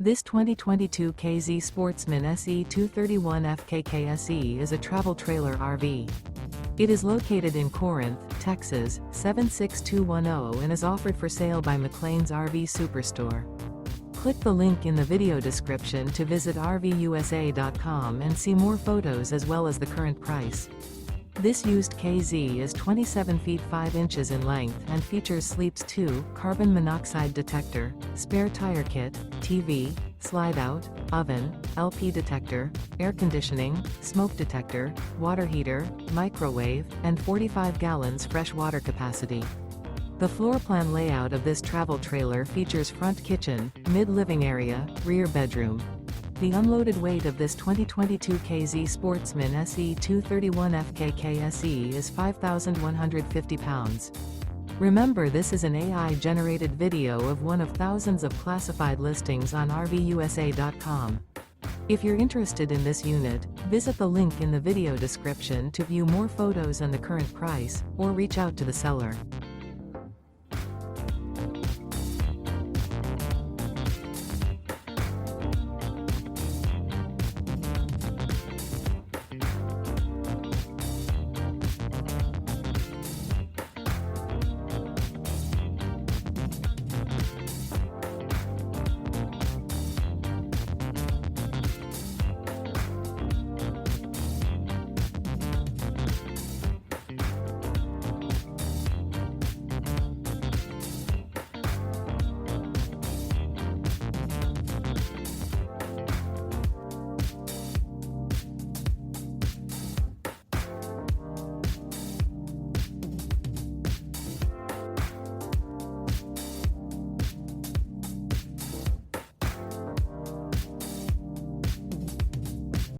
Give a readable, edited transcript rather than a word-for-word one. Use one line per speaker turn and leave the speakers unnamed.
This 2022 K-Z Sportsmen SE 231 FKK SE is a travel trailer RV. It is located in Corinth, Texas, 76210 and is offered for sale by McClain's RV Superstore. Click the link in the video description to visit RVUSA.com and see more photos as well as the current price. This used KZ is 27 feet 5 inches in length and features Sleeps 2, carbon monoxide detector, spare tire kit, TV, slide-out, oven, LP detector, air conditioning, smoke detector, water heater, microwave, and 45 gallons fresh water capacity. The floor plan layout of this travel trailer features front kitchen, mid-living area, rear bedroom. The unloaded weight of this 2022 KZ Sportsmen SE 231 FKK SE is 5,150 pounds. Remember, this is an AI-generated video of one of thousands of classified listings on RVUSA.com. If you're interested in this unit, visit the link in the video description to view more photos and the current price, or reach out to the seller.